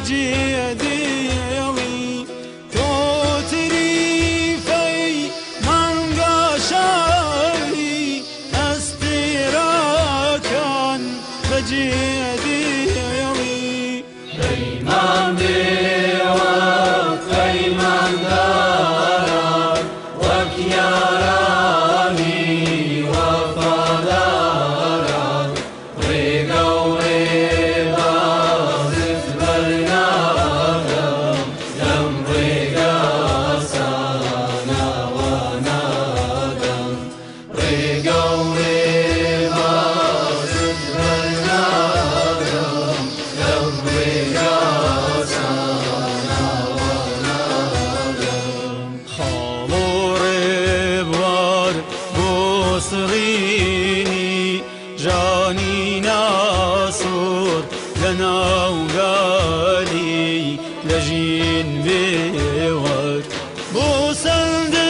بجيدي توتري في من قاشري استراكا بجيدي پیمان دیوان پیمان دارد وک یارانی وفادارد ریگا و ریبا زد برنادم دم ریگا سانا و نادم ریگا و ریبا زد برنادم دم ریگا صغيني جاني ناصر لنا وقالي لجين بيور بوسندني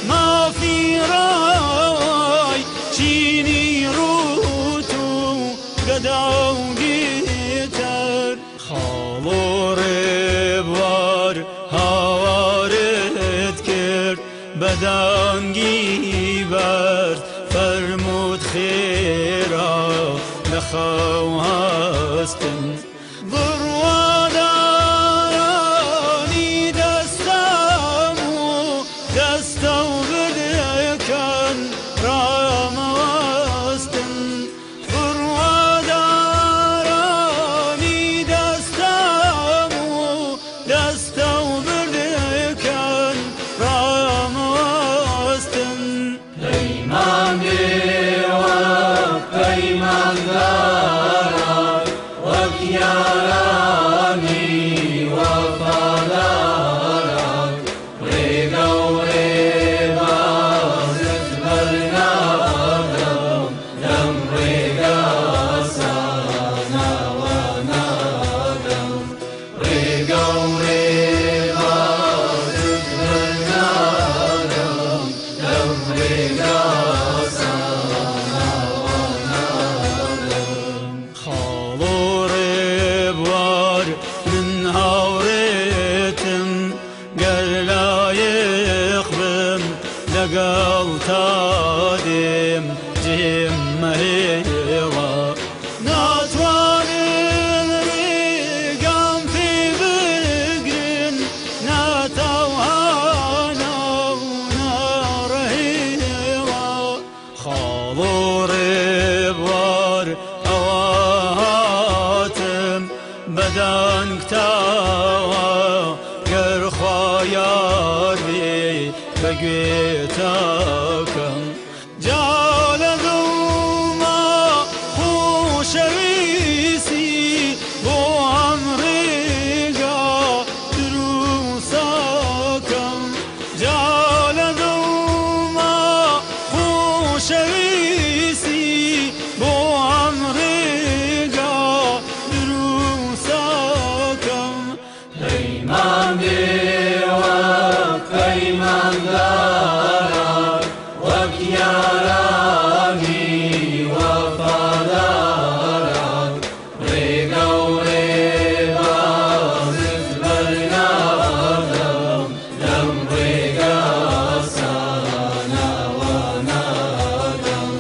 ما في راي شيني روتو قداو جيتر خالور بوار هوارد کرد بدانگی برد فرمود خیرا نخواو هستن بروادارانی دستمو دستو بدکن رام وستن بروادارانی دستمو دستو بدکن رام وستن پیمان دیوان پیمان دارد وک یارانی وفادارد ریگا و ریبا زد برنادم دم ریگا سانا و نادم ریگا و ریبا زد برنادم دم ریگا خالور بوار من هاوريتم قلايق بم لقال تادم جيم مهيوا ناتوان الرقام في بقرن ناتوهانا ونارهيوا خالور بوار بدن كتاوا قرخوا بي بقيتاكم جال ذوما خوشويسي بو عمريقا دروساكم جال ذوما خوشويسي بو عمريقا پیمان دیوان پیمان دارد وک یارانی وفادارد ریگا و ریبا زد برنادم دم ریگا سانا و نادم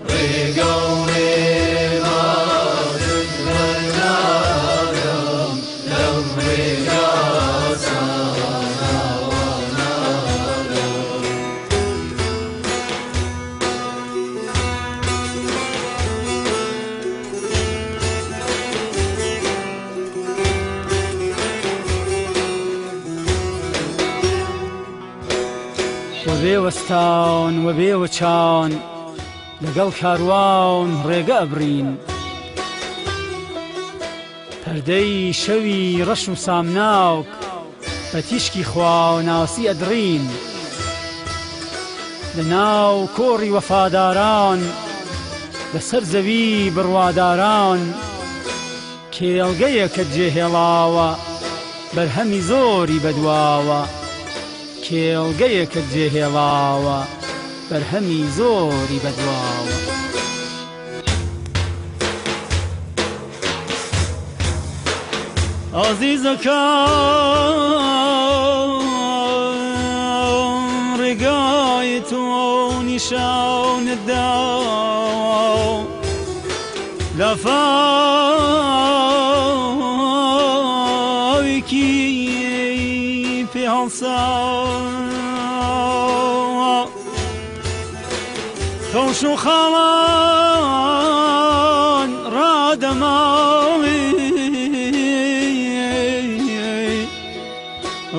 ریگا و ریبا زد برنادم دم ریگا سانا و نادم وبێوەستان وبێوەچان لەگەڵ کاروان ڕێگە ئەبرین پەردەی شەوی ڕەش و سامناوک بە تیشکی خوا و ناسی ئەدڕین لە ناو کۆڕی وەفاداران لەسەر زەوی بڕواداران کێڵگەیەکە جێهێڵاوە بەرهەمی زۆری بەدواوە کێڵگەیەکە جێهێڵاوە بەرهەمی زۆری بەدواوە عزيزەکەم ڕێگای تۆ نیشانەدا لەفاوێکی پێ هەڵسا خەوش و خاڵان ڕادەماوی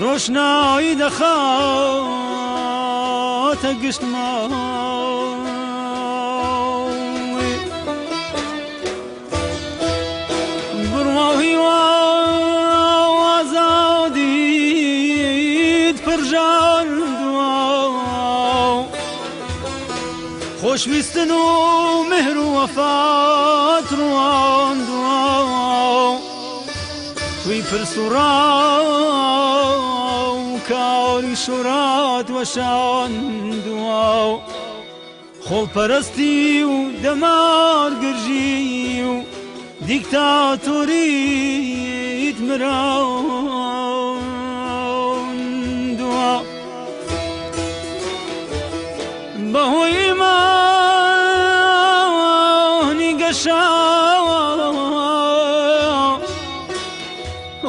ڕۆشنایی دەخاتە گشتماوی بڕواهی وازادیت پڕژاندووە خۆشویستن و مهر و وەفات ڕواندووە توی پرسوڕا کاری شورات وەشاندووە خۆڵپەرستی و دەمار گرژی و دیکتاتۆریت مراوندووە بەهۆی مانی گەشاوە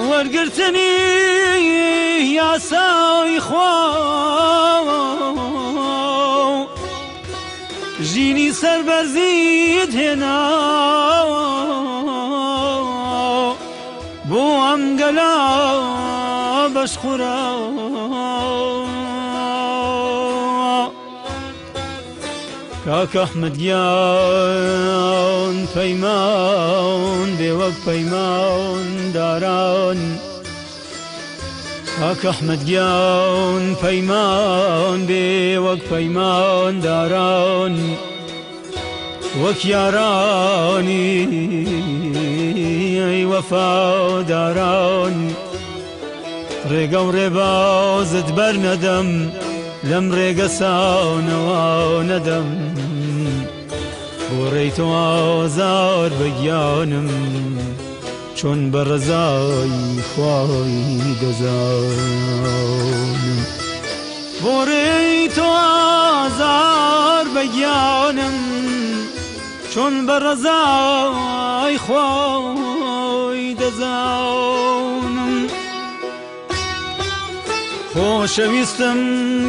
وەرگرتنی یاسای خوا ژینی سەربەرزیت هێناوە بۆ ئەم گەلە بەشخورە کاکە ئەحمەدیان پەیمان بێ وەک پەیمان داران کاکە ئەحمەدیان پەیمان بێ وەک پەیمان داران وەک یارانی وەفاداران ڕێگە و ڕێبازت بەرنەدەم لەم ڕێگە ساونەوە نەدەم بۆ ڕێی تۆ ئازار بەگیانم چۆن بە ڕەزای خوای دەزانم بۆ ڕێی تۆ ئازار بەگیانم چۆن بە ڕەزای خوای دەزانم خۆشەویستم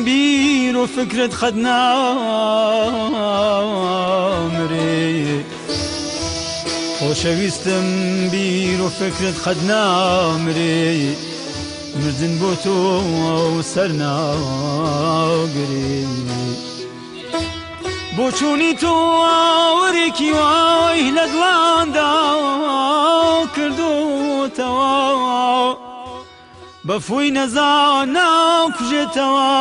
بیر و فکرت خەت نامرێ خۆشەویستم بیر و فکرت خەت نامرێ مردن بۆ تۆ سەر ناگرێ بۆ چوونی تۆ ئاوەرێکی وای لە دڵاندا کردوتەوە بەفوی نەزان ناکوژێتەوە